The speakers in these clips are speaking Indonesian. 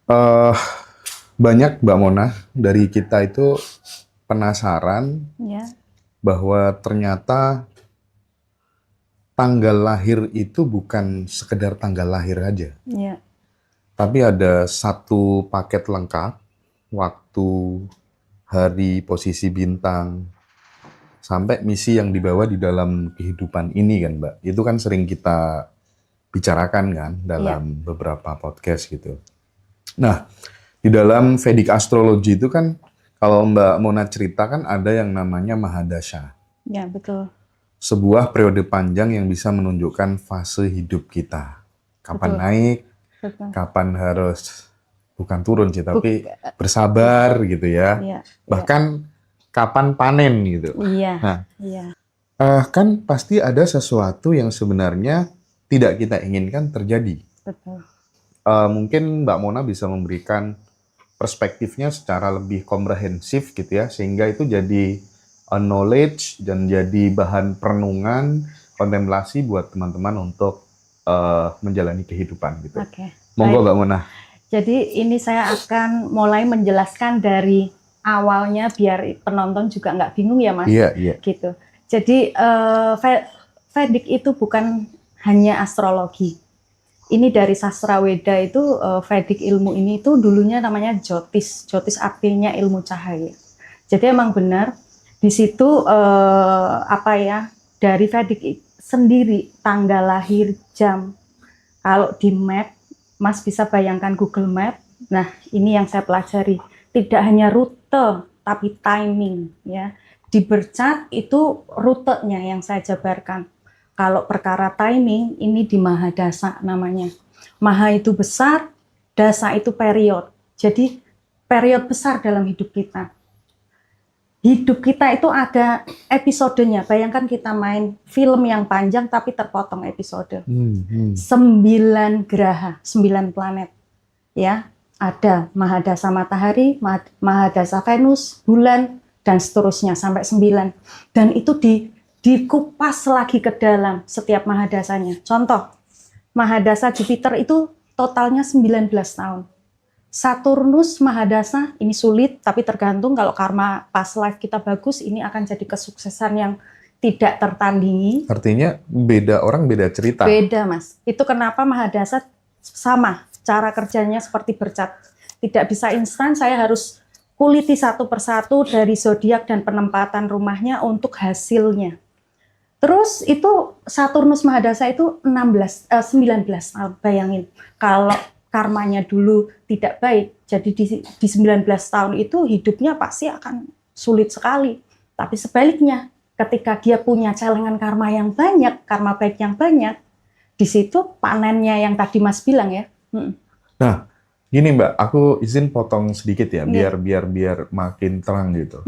Eh, Banyak Mbak Mona dari kita itu penasaran Ya, bahwa ternyata tanggal lahir itu bukan sekedar tanggal lahir aja, ya, tapi ada satu paket lengkap, waktu, hari, posisi bintang, sampai misi yang dibawa di dalam kehidupan ini kan Mbak. Itu kan sering kita bicarakan kan ya, dalam beberapa podcast gitu. Nah, di dalam Vedic Astrology itu kan kalau Mbak Mona cerita kan ada yang namanya Mahadasha. ya, betul, Sebuah periode panjang yang bisa menunjukkan fase hidup kita. Kapan betul, naik, betul. kapan harus, bukan turun sih, Buk, tapi bersabar gitu ya. ya, ya, Bahkan kapan panen gitu. iya, Nah, iya, kan pasti ada sesuatu yang sebenarnya tidak kita inginkan terjadi. betul. Mungkin Mbak Mona bisa memberikan perspektifnya secara lebih komprehensif gitu ya, sehingga itu jadi knowledge dan jadi bahan perenungan, kontemplasi buat teman-teman untuk menjalani kehidupan gitu. Oke, Monggo baik. Mbak Mona. Jadi ini saya akan mulai menjelaskan dari awalnya biar penonton juga nggak bingung ya, Mas. Iya, iya. Gitu. Jadi Vedic itu bukan hanya astrologi. Ini dari sastra Weda itu Vedic ilmu ini itu dulunya namanya Jyotis. Jyotis artinya ilmu cahaya. Jadi emang benar di situ dari Vedic sendiri tanggal lahir, jam. Kalau di map, Mas bisa bayangkan Google Map. Nah, ini yang saya pelajari. Tidak hanya rute, tapi timing ya. Di bercat itu rutenya yang saya jabarkan. Kalau perkara timing, ini di Mahadasa namanya. Maha itu besar, dasa itu period. Jadi period besar dalam hidup kita. Hidup kita itu ada episodenya. Bayangkan kita main film yang panjang tapi terpotong episode. 9 graha, 9 planet. Ya, ada Mahadasa matahari, Mahadasa Venus, bulan, dan seterusnya sampai 9. Dan itu dikupas lagi ke dalam setiap Mahadasanya. Contoh, Mahadasa Jupiter itu totalnya 19 tahun. Saturnus Mahadasa ini sulit, tapi tergantung kalau karma past life kita bagus, ini akan jadi kesuksesan yang tidak tertandingi. Artinya beda orang beda cerita. Beda, Mas. Itu kenapa Mahadasa sama, cara kerjanya seperti bercat. Tidak bisa instan, saya harus kuliti satu persatu dari zodiak dan penempatan rumahnya untuk hasilnya. Terus itu Saturnus Mahadasa itu 19 tahun, bayangin. Kalau karmanya dulu tidak baik, jadi di 19 tahun itu hidupnya pasti akan sulit sekali. Tapi sebaliknya, ketika dia punya celengan karma yang banyak, karma baik yang banyak, di situ panennya yang tadi Mas bilang ya. Nah, gini Mbak, aku izin potong sedikit ya, biar makin terang gitu.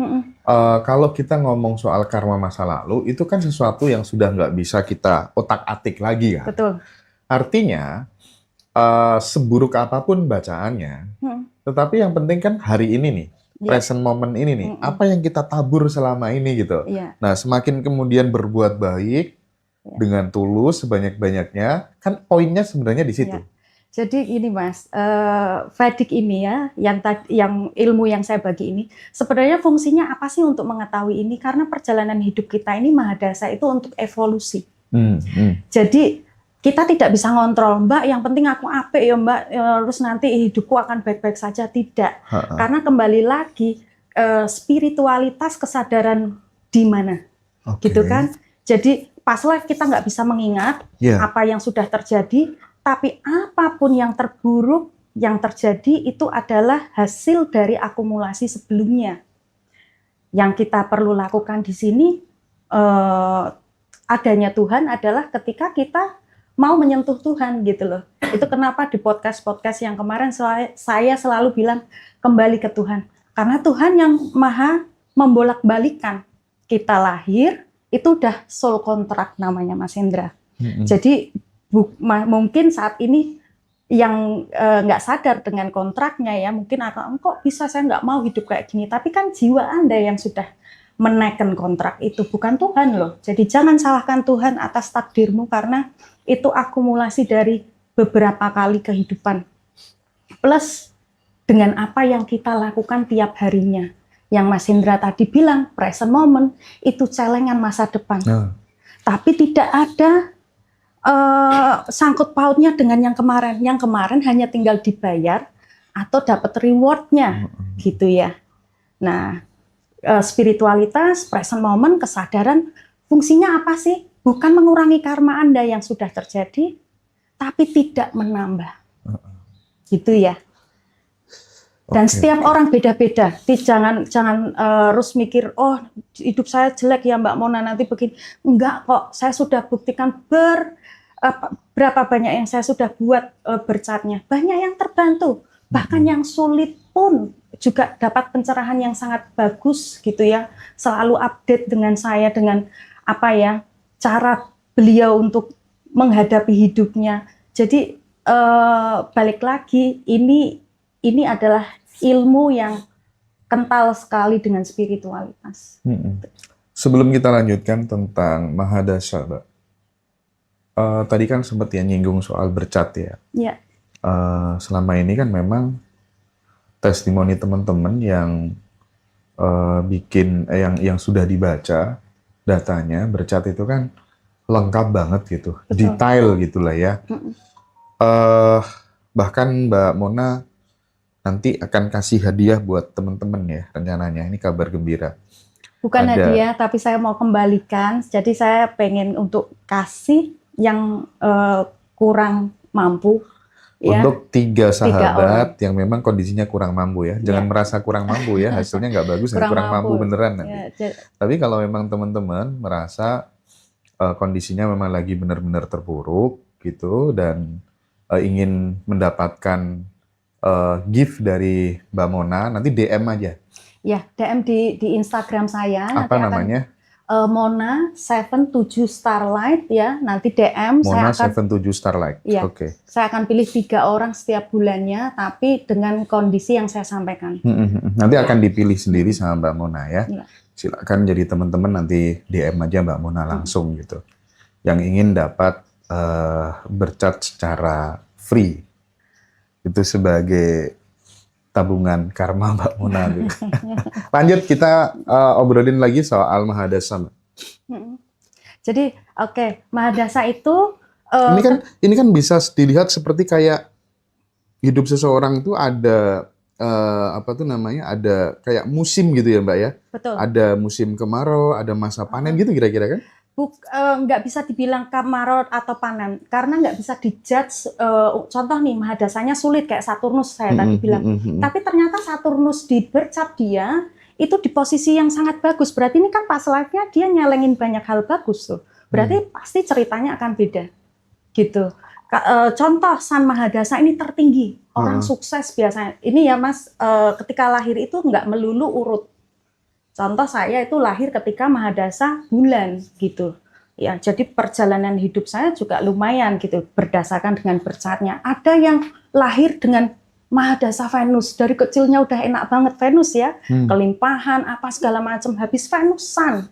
Kalau kita ngomong soal karma masa lalu, itu kan sesuatu yang sudah nggak bisa kita otak-atik lagi kan. Betul. Artinya, seburuk apapun bacaannya, tetapi yang penting kan hari ini nih, present moment ini nih, apa yang kita tabur selama ini gitu. Nah, semakin kemudian berbuat baik, dengan tulus sebanyak-banyaknya, kan poinnya sebenarnya di situ. Jadi ini Mas, Vedic ini ya, yang ilmu yang saya bagi ini, sebenarnya fungsinya apa sih untuk mengetahui ini? Karena perjalanan hidup kita ini Mahadasa itu untuk evolusi. Jadi kita tidak bisa ngontrol, Mbak, yang penting aku apik ya Mbak, terus nanti hidupku akan baik-baik saja. Tidak. Karena kembali lagi, spiritualitas kesadaran di mana. Gitu kan? Jadi pas life kita nggak bisa mengingat apa yang sudah terjadi, tapi apapun yang terburuk yang terjadi itu adalah hasil dari akumulasi sebelumnya. Yang kita perlu lakukan di sini, adanya Tuhan adalah ketika kita mau menyentuh Tuhan gitu loh. Itu kenapa di podcast-podcast yang kemarin saya selalu bilang kembali ke Tuhan. Karena Tuhan yang maha membolak-balikan. Kita lahir, itu udah soul contract namanya Mas Hendra. Jadi mungkin saat ini yang nggak sadar dengan kontraknya ya, mungkin akan kok bisa saya nggak mau hidup kayak gini. Tapi kan jiwa Anda yang sudah menaikkan kontrak itu, bukan Tuhan loh. Jadi jangan salahkan Tuhan atas takdirmu karena itu akumulasi dari beberapa kali kehidupan. Plus dengan apa yang kita lakukan tiap harinya. Yang Mas Hendra tadi bilang, present moment itu celengan masa depan. Tapi tidak ada sangkut pautnya dengan yang kemarin. Yang kemarin hanya tinggal dibayar atau dapat rewardnya, gitu ya. Nah, spiritualitas, present moment, kesadaran, fungsinya apa sih? Bukan mengurangi karma Anda yang sudah terjadi, tapi tidak menambah. Gitu ya. Dan setiap orang beda-beda. Jangan harus mikir, oh hidup saya jelek ya Mbak Mona, nanti begini. Enggak kok, saya sudah buktikan berapa banyak yang saya sudah buat bercatnya. Banyak yang terbantu. Bahkan yang sulit pun juga dapat pencerahan yang sangat bagus gitu ya. Selalu update dengan saya, dengan apa ya, cara beliau untuk menghadapi hidupnya. Jadi balik lagi, ini adalah ilmu yang kental sekali dengan spiritualitas. Sebelum kita lanjutkan tentang Mahadasa, Mbak, tadi kan sempat ya nyinggung soal bercat ya. Ya. Selama ini kan memang testimoni teman-teman yang bikin yang sudah dibaca datanya bercat itu kan lengkap banget gitu, betul, detail gitulah ya. Bahkan Mbak Mona nanti akan kasih hadiah buat teman-teman ya rencananya. Ini kabar gembira. Bukan hadiah, tapi saya mau kembalikan. Jadi saya pengen untuk kasih yang kurang mampu. Untuk tiga sahabat yang memang kondisinya kurang mampu ya. Jangan merasa kurang mampu ya, hasilnya nggak bagus, kurang mampu beneran nanti. Tapi kalau memang teman-teman merasa kondisinya memang lagi benar-benar terpuruk gitu dan ingin mendapatkan gift dari Mbak Mona, nanti DM aja. Ya, DM di Instagram saya. Apa namanya? Mona 77 Starlight ya. Nanti DM. Mona 77 Starlight. Ya, Oke. Saya akan pilih 3 orang setiap bulannya, tapi dengan kondisi yang saya sampaikan. Nanti akan dipilih sendiri sama Mbak Mona ya. Silakan jadi teman-teman nanti DM aja Mbak Mona langsung gitu. Yang ingin dapat bercat secara free. Itu sebagai tabungan karma Mbak Mona. Lanjut kita obrolin lagi soal Mahadasa. Jadi Mahadasa itu ini kan bisa dilihat seperti kayak hidup seseorang itu ada ada kayak musim gitu ya Mbak ya. Betul. Ada musim kemarau, ada masa panen gitu kira-kira kan? Nggak bisa dibilang kemarau atau panen karena nggak bisa dijudge. Contoh nih Mahadasanya sulit kayak Saturnus saya tadi bilang, tapi ternyata Saturnus di bercat dia itu di posisi yang sangat bagus, berarti ini kan pas life-nya dia nyelengin banyak hal bagus tuh, berarti pasti ceritanya akan beda gitu. Contoh Sun Mahadasa ini tertinggi, orang sukses biasanya ini ya Mas, ketika lahir itu nggak melulu urut. Contoh saya itu lahir ketika Mahadasa bulan gitu. Ya, jadi perjalanan hidup saya juga lumayan gitu berdasarkan dengan bercatnya. Ada yang lahir dengan Mahadasa Venus, dari kecilnya udah enak banget Venus ya, kelimpahan apa segala macam, habis Venusan.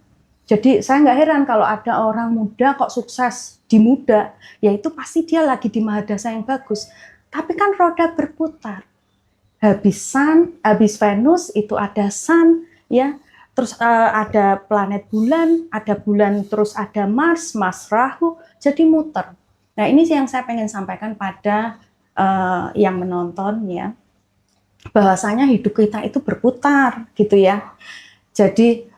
Jadi saya nggak heran kalau ada orang muda kok sukses di muda, ya itu pasti dia lagi di Mahadasa yang bagus. Tapi kan roda berputar. Habis Sun, habis Venus itu ada Sun ya. Terus ada planet bulan, terus ada Mars Rahu, jadi muter. Nah ini yang saya pengen sampaikan pada yang menonton ya, bahwasanya hidup kita itu berputar gitu ya. Jadi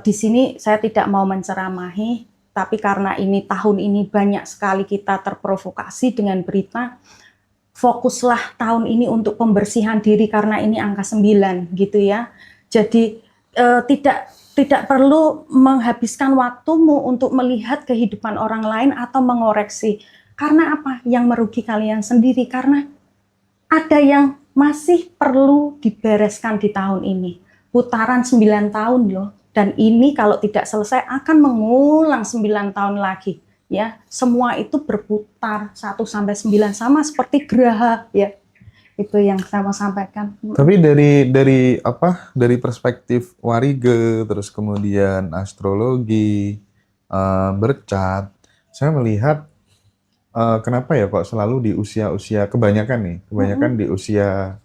di sini saya tidak mau menceramahi, tapi karena ini tahun ini banyak sekali kita terprovokasi dengan berita, fokuslah tahun ini untuk pembersihan diri karena ini angka 9 gitu ya. Jadi tidak perlu menghabiskan waktumu untuk melihat kehidupan orang lain atau mengoreksi. Karena apa? Yang merugi kalian sendiri. Karena ada yang masih perlu dibereskan di tahun ini. Putaran 9 tahun loh. Dan ini kalau tidak selesai akan mengulang 9 tahun lagi. Ya, semua itu berputar 1 sampai 9 sama seperti geraha ya. Itu yang saya mau sampaikan. Tapi dari perspektif warige, terus kemudian astrologi, bercat, saya melihat kenapa ya kok selalu di usia-usia kebanyakan di usia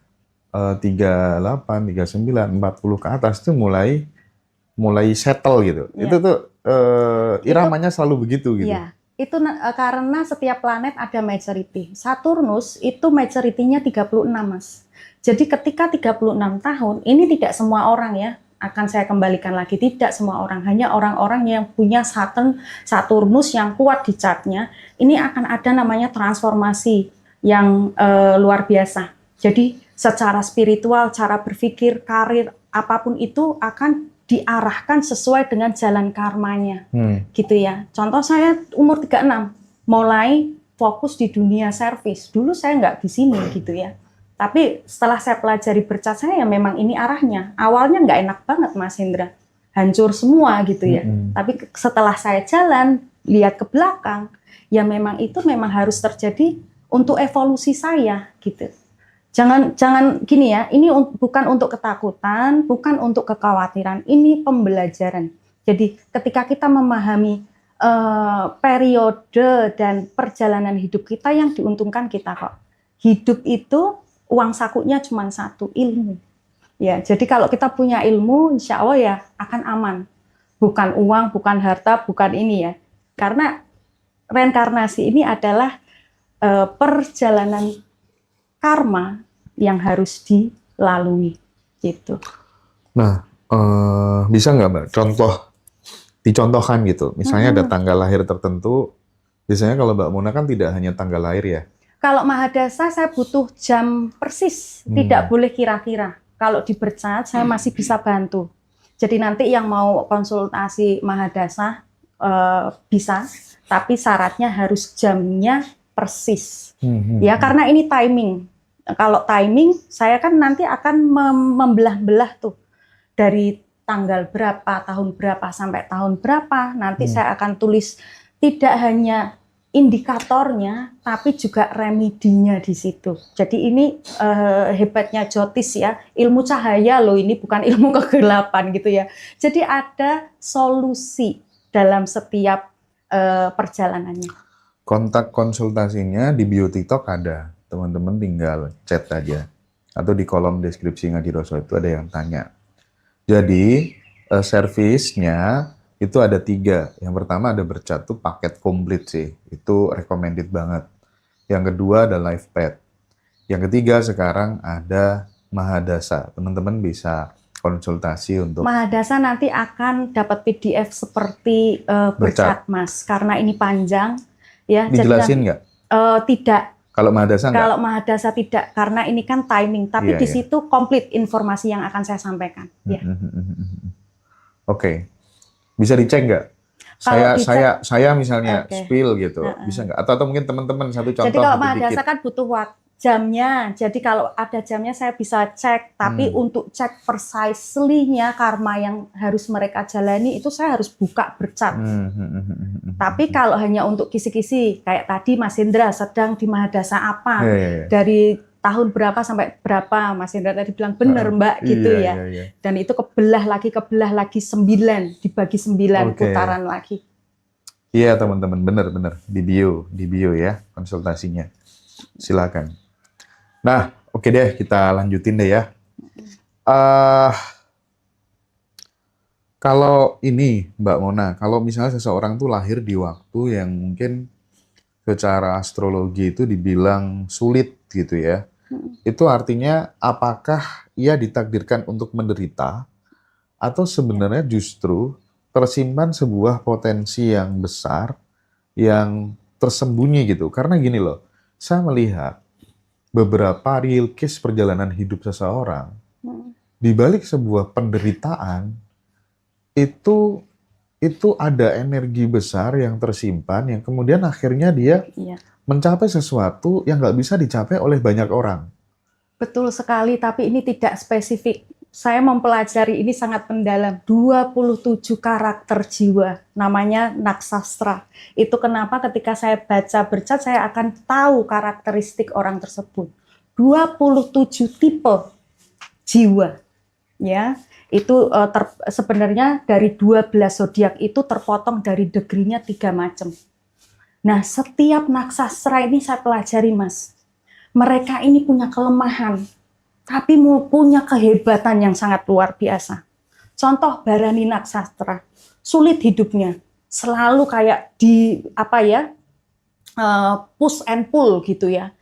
38, 39, 40 ke atas itu mulai settle gitu. Ya. Itu tuh iramanya selalu begitu gitu. Iya, itu karena setiap planet ada majority. Saturnus itu majority-nya 36, Mas. Jadi ketika 36 tahun, ini tidak semua orang ya, akan saya kembalikan lagi, tidak semua orang, hanya orang-orang yang punya Saturnus yang kuat di chart-nya, ini akan ada namanya transformasi yang luar biasa. Jadi secara spiritual, cara berpikir, karir, apapun itu akan diarahkan sesuai dengan jalan karmanya, gitu ya. Contoh saya umur 36, mulai fokus di dunia servis. Dulu saya nggak di sini gitu ya. Tapi setelah saya pelajari bercat saya, ya memang ini arahnya. Awalnya nggak enak banget Mas Hendra, hancur semua gitu ya. Tapi setelah saya jalan, lihat ke belakang, ya memang itu memang harus terjadi untuk evolusi saya gitu. Jangan gini ya, ini bukan untuk ketakutan, bukan untuk kekhawatiran, ini pembelajaran. Jadi ketika kita memahami periode dan perjalanan hidup kita, yang diuntungkan kita kok. Hidup itu uang sakunya cuma satu, ilmu. Ya, jadi kalau kita punya ilmu, insya Allah ya akan aman. Bukan uang, bukan harta, bukan ini ya. Karena reinkarnasi ini adalah perjalanan karma yang harus dilalui gitu. Nah, bisa nggak Mbak dicontohkan gitu? Misalnya ada tanggal lahir tertentu. Biasanya kalau Mbak Mona kan tidak hanya tanggal lahir ya. Kalau Mahadasa saya butuh jam persis, tidak boleh kira-kira. Kalau di bercat saya masih bisa bantu. Jadi nanti yang mau konsultasi Mahadasa bisa, tapi syaratnya harus jamnya persis. Ya, karena ini timing. Kalau timing, saya kan nanti akan membelah-belah tuh dari tanggal berapa, tahun berapa sampai tahun berapa. Nanti saya akan tulis tidak hanya indikatornya, tapi juga remedinya di situ. Jadi ini hebatnya Jyotish ya, ilmu cahaya loh, ini bukan ilmu kegelapan gitu ya. Jadi ada solusi dalam setiap perjalanannya. Kontak konsultasinya di bio TikTok ada. Teman-teman tinggal chat aja. Atau di kolom deskripsi Ngadiroso itu ada yang tanya. Jadi, servisnya itu ada 3. Yang pertama ada bercat, tuh paket komplit sih. Itu recommended banget. Yang kedua ada live pad. Yang ketiga sekarang ada Mahadasa. Teman-teman bisa konsultasi untuk... Mahadasa nanti akan dapat PDF seperti bercat, Mas. Karena ini panjang. Ya, dijelasin nggak? Tidak. Kalau Mahadasa enggak? Kalau Mahadasa tidak, karena ini kan timing. Tapi di situ komplit informasi yang akan saya sampaikan. Ya. Oke. Bisa dicek nggak? Saya misalnya spill gitu, bisa nggak? Atau mungkin teman-teman satu contoh. Jadi kalau Mahadasa kan butuh jamnya. Jadi kalau ada jamnya saya bisa cek. Tapi untuk cek precisely-nya karma yang harus mereka jalani itu saya harus buka bercat. Tapi kalau hanya untuk kisi-kisi, kayak tadi Mas Hendra sedang di Mahadasa apa, dari tahun berapa sampai berapa, Mas Hendra tadi bilang benar Mbak gitu ya. Dan itu kebelah lagi 9, dibagi 9 putaran lagi. Iya teman-teman, benar di bio ya konsultasinya. Silakan. Nah, oke deh, kita lanjutin deh ya. Kalau ini Mbak Mona, kalau misalnya seseorang tuh lahir di waktu yang mungkin secara astrologi itu dibilang sulit gitu ya, itu artinya apakah ia ditakdirkan untuk menderita atau sebenarnya justru tersimpan sebuah potensi yang besar yang tersembunyi gitu? Karena gini loh, saya melihat beberapa real case perjalanan hidup seseorang di balik sebuah penderitaan itu ada energi besar yang tersimpan yang kemudian akhirnya dia mencapai sesuatu yang nggak bisa dicapai oleh banyak orang. Betul sekali, tapi ini tidak spesifik. Saya mempelajari ini sangat mendalam. 27 karakter jiwa, namanya naksastra. Itu kenapa ketika saya baca bercat, saya akan tahu karakteristik orang tersebut. 27 tipe jiwa, ya. Itu sebenarnya dari 12 zodiak itu terpotong dari degrinya 3 macam. Nah, setiap naksastra ini saya pelajari, Mas. Mereka ini punya kelemahan. tapi punya kehebatan yang sangat luar biasa. Contoh Bharani Naksatra, sulit hidupnya, selalu kayak di push and pull gitu ya.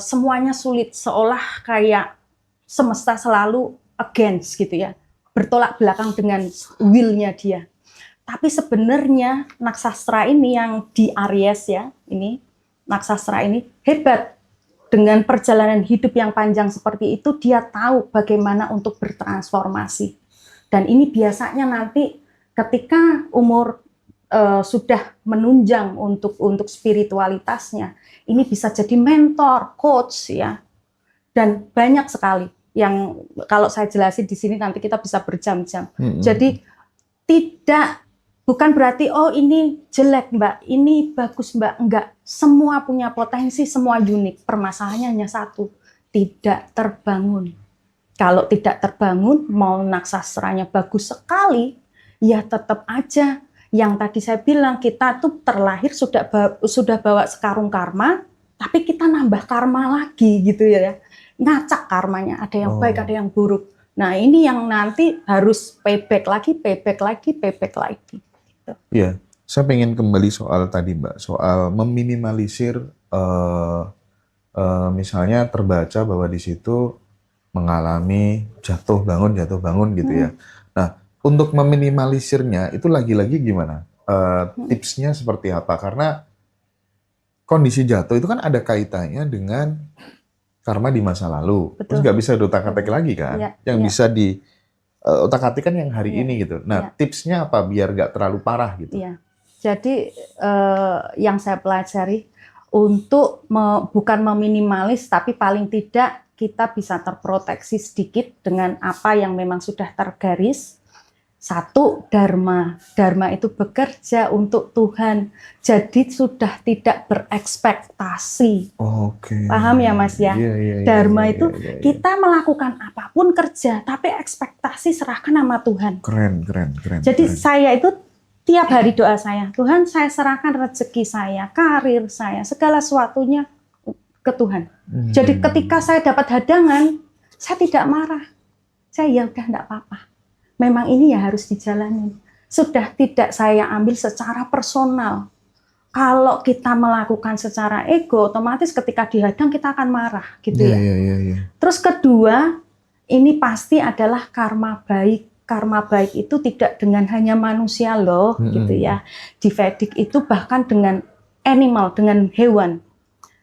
Semuanya sulit, seolah kayak semesta selalu against gitu ya, bertolak belakang dengan will-nya dia. Tapi sebenarnya Naksastra ini yang di Aries ya, ini Naksastra ini hebat. Dengan perjalanan hidup yang panjang seperti itu, dia tahu bagaimana untuk bertransformasi. Dan ini biasanya nanti ketika umur sudah menunjang untuk spiritualitasnya, ini bisa jadi mentor, coach ya. Dan banyak sekali yang kalau saya jelasin di sini nanti kita bisa berjam-jam. Jadi bukan berarti oh ini jelek Mbak, ini bagus Mbak, enggak. Semua punya potensi, semua unik. Permasalahannya hanya satu, tidak terbangun. Kalau tidak terbangun, mau naksastranya bagus sekali, ya tetap aja yang tadi saya bilang, kita tuh terlahir sudah bawa sekarung karma, tapi kita nambah karma lagi gitu ya. Ngacak karmanya, ada yang baik, ada yang buruk. Nah ini yang nanti harus payback lagi. Gitu. Iya, saya pengen kembali soal tadi Mbak, soal meminimalisir, misalnya terbaca bahwa di situ mengalami jatuh bangun gitu ya. Nah, untuk meminimalisirnya itu lagi-lagi gimana? Tipsnya seperti apa? Karena kondisi jatuh itu kan ada kaitannya dengan karma di masa lalu. Betul. Terus nggak bisa diotak-atik lagi kan? Ya, yang ya. bisa di otak-atik kan yang hari ini gitu. Nah, tipsnya apa biar nggak terlalu parah gitu? Ya. Jadi yang saya pelajari untuk bukan meminimalis, tapi paling tidak kita bisa terproteksi sedikit dengan apa yang memang sudah tergaris. Satu, dharma. Dharma itu bekerja untuk Tuhan. Jadi sudah tidak berekspektasi. Oke. Paham ya Mas ya? Iya, dharma itu kita melakukan apapun kerja, tapi ekspektasi serahkan sama Tuhan. Keren. Jadi saya itu tiap hari doa saya, Tuhan saya serahkan rezeki saya, karir saya, segala sesuatunya ke Tuhan. Jadi ketika saya dapat hadangan, saya tidak marah. Saya ya udah enggak apa-apa. Memang ini ya harus dijalani. Sudah tidak saya ambil secara personal. Kalau kita melakukan secara ego, otomatis ketika dihadang kita akan marah, gitu ya. Terus kedua, ini pasti adalah karma baik. Karma baik itu tidak dengan hanya manusia loh, gitu ya. Di Vedic itu bahkan dengan animal, dengan hewan,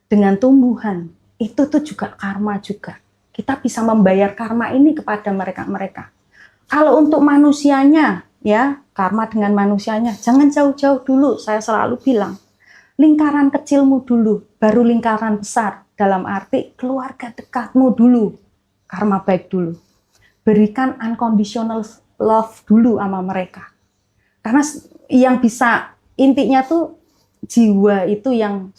dengan tumbuhan, itu tuh juga karma juga. Kita bisa membayar karma ini kepada mereka. Kalau untuk manusianya, ya karma dengan manusianya, jangan jauh-jauh dulu. Saya selalu bilang, lingkaran kecilmu dulu, baru lingkaran besar. Dalam arti keluarga dekatmu dulu, karma baik dulu. Berikan unconditional love dulu sama mereka. Karena yang bisa, intinya tuh jiwa itu yang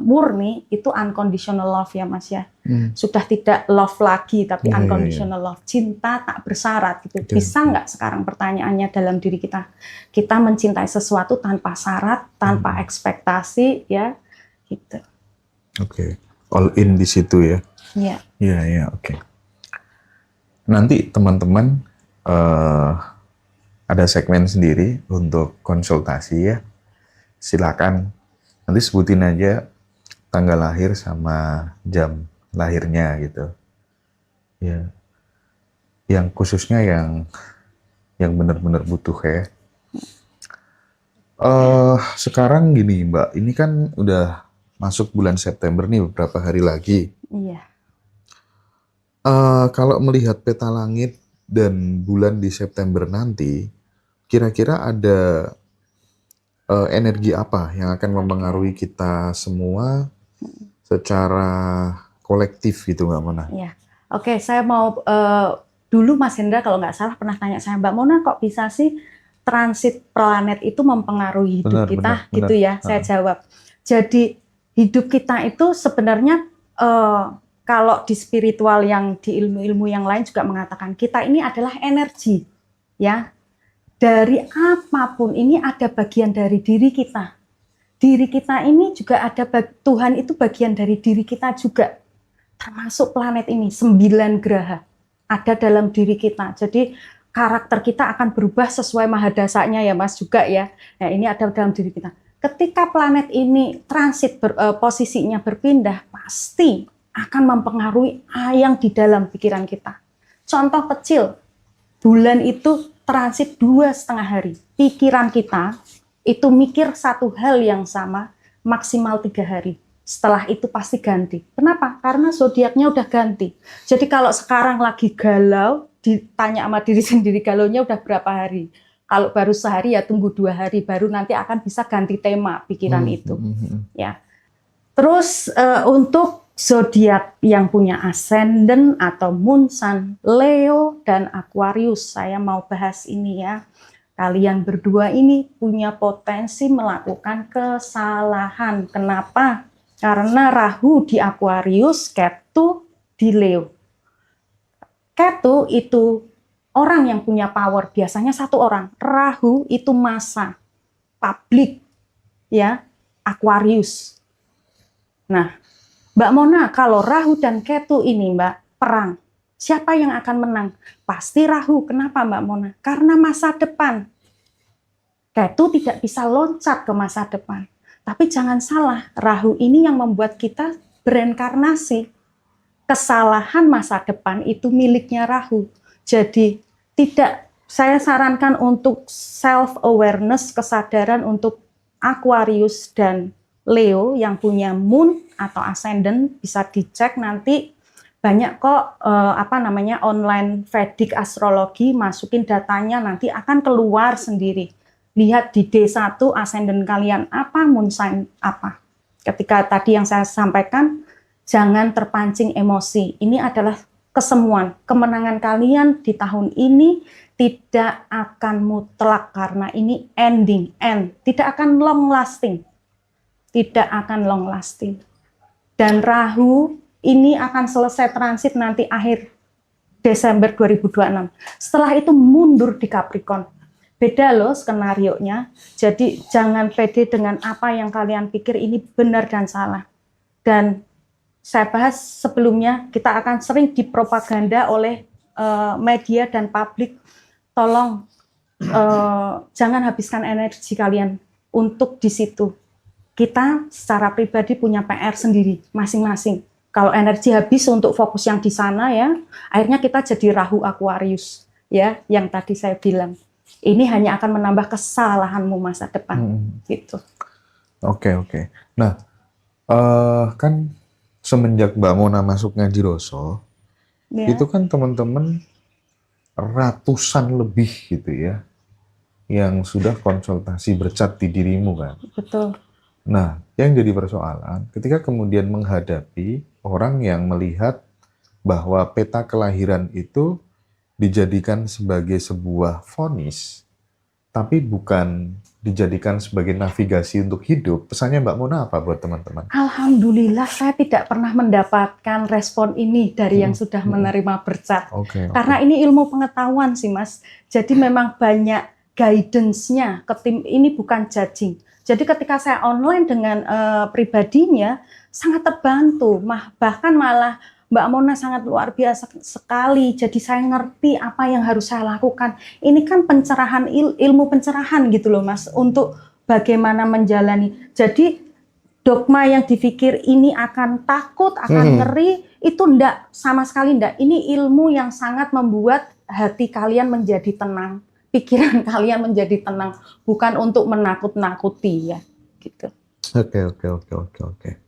murni, itu unconditional love ya Mas ya. Sudah tidak love lagi, tapi unconditional love. Cinta tak bersyarat gitu. Bisa nggak sekarang pertanyaannya dalam diri kita? Kita mencintai sesuatu tanpa syarat, tanpa ekspektasi, ya gitu. Oke. All in di situ ya? Iya, oke. Nanti teman-teman ada segmen sendiri untuk konsultasi ya. Silakan nanti sebutin aja tanggal lahir sama jam lahirnya gitu. Ya. Yang khususnya yang benar-benar butuh ya. Sekarang gini Mbak, ini kan udah masuk bulan September nih, beberapa hari lagi. Iya. Kalau melihat peta langit dan bulan di September nanti, kira-kira ada energi apa yang akan mempengaruhi kita semua secara kolektif gitu Mbak Mona? Iya. Oke, saya mau dulu Mas Hendra kalau nggak salah pernah tanya saya, Mbak Mona kok bisa sih transit planet itu mempengaruhi hidup kita gitu ya? Saya jawab. Jadi hidup kita itu sebenarnya kalau di spiritual yang di ilmu-ilmu yang lain juga mengatakan kita ini adalah energi ya. Dari apapun ini ada bagian dari diri kita. Diri kita ini juga ada Tuhan itu bagian dari diri kita juga. termasuk planet ini, 9 graha ada dalam diri kita. Jadi karakter kita akan berubah sesuai mahadasanya ya Mas juga ya. Nah ini ada dalam diri kita. Ketika planet ini transit posisinya berpindah, pasti akan mempengaruhi yang di dalam pikiran kita. Contoh kecil, bulan itu transit 2,5 hari. Pikiran kita itu mikir satu hal yang sama maksimal 3 hari. Setelah itu pasti ganti. Kenapa? Karena zodiaknya udah ganti. Jadi kalau sekarang lagi galau, ditanya sama diri sendiri galaunya udah berapa hari. Kalau baru sehari ya tunggu 2 hari, baru nanti akan bisa ganti tema pikiran itu. Ya. Terus untuk zodiak yang punya ascendant atau moon, sun, Leo dan Aquarius, saya mau bahas ini ya. Kalian berdua ini punya potensi melakukan kesalahan. Kenapa? Karena Rahu di Aquarius, Ketu di Leo. Ketu itu orang yang punya power, biasanya 1 orang. Rahu itu massa, publik, ya, Aquarius. Nah, Mbak Mona, kalau Rahu dan Ketu ini, Mbak, perang. Siapa yang akan menang? Pasti Rahu. Kenapa, Mbak Mona? Karena masa depan. Ketu tidak bisa loncat ke masa depan. Tapi jangan salah, Rahu ini yang membuat kita bereinkarnasi. Kesalahan masa depan itu miliknya Rahu. Jadi saya sarankan untuk self-awareness, kesadaran untuk Aquarius dan Leo yang punya moon atau ascendant, bisa dicek nanti. Banyak kok online Vedic astrologi, masukin datanya nanti akan keluar sendiri. Lihat di D1 ascendant kalian apa, moon sign apa. Ketika tadi yang saya sampaikan, jangan terpancing emosi. Ini adalah kesemuan. Kemenangan kalian di tahun ini tidak akan mutlak karena ini end. Tidak akan long lasting. Tidak akan long lasting. Dan Rahu ini akan selesai transit nanti akhir Desember 2026. Setelah itu mundur di Capricorn. Beda loh skenarionya, jadi jangan pede dengan apa yang kalian pikir ini benar dan salah. Dan saya bahas sebelumnya, kita akan sering dipropaganda oleh media dan publik. Tolong jangan habiskan energi kalian untuk di situ. Kita secara pribadi punya PR sendiri, masing-masing. Kalau energi habis untuk fokus yang di sana ya, akhirnya kita jadi Rahu Aquarius, ya, yang tadi saya bilang. Ini hanya akan menambah kesalahanmu masa depan, gitu. Oke. Nah, kan semenjak Mbak Mona masuk Ngaji Roso, ya, itu kan teman-teman ratusan lebih gitu ya, yang sudah konsultasi bercat di dirimu kan. Betul. Nah, yang jadi persoalan, ketika kemudian menghadapi orang yang melihat bahwa peta kelahiran itu dijadikan sebagai sebuah vonis, tapi bukan dijadikan sebagai navigasi untuk hidup. Pesannya Mbak Mona apa buat teman-teman? Alhamdulillah saya tidak pernah mendapatkan respon ini dari yang sudah menerima bercat. Karena ini ilmu pengetahuan sih Mas. Jadi memang banyak guidance-nya ke tim ini, bukan judging. Jadi ketika saya online dengan pribadinya sangat terbantu, bahkan malah Mbak Mona sangat luar biasa sekali. Jadi saya ngerti apa yang harus saya lakukan. Ini kan pencerahan, ilmu pencerahan gitu loh Mas, untuk bagaimana menjalani. Jadi dogma yang dipikir ini akan takut, akan ngeri, itu enggak, sama sekali enggak. Ini ilmu yang sangat membuat hati kalian menjadi tenang, pikiran kalian menjadi tenang, bukan untuk menakut-nakuti ya, gitu. Oke.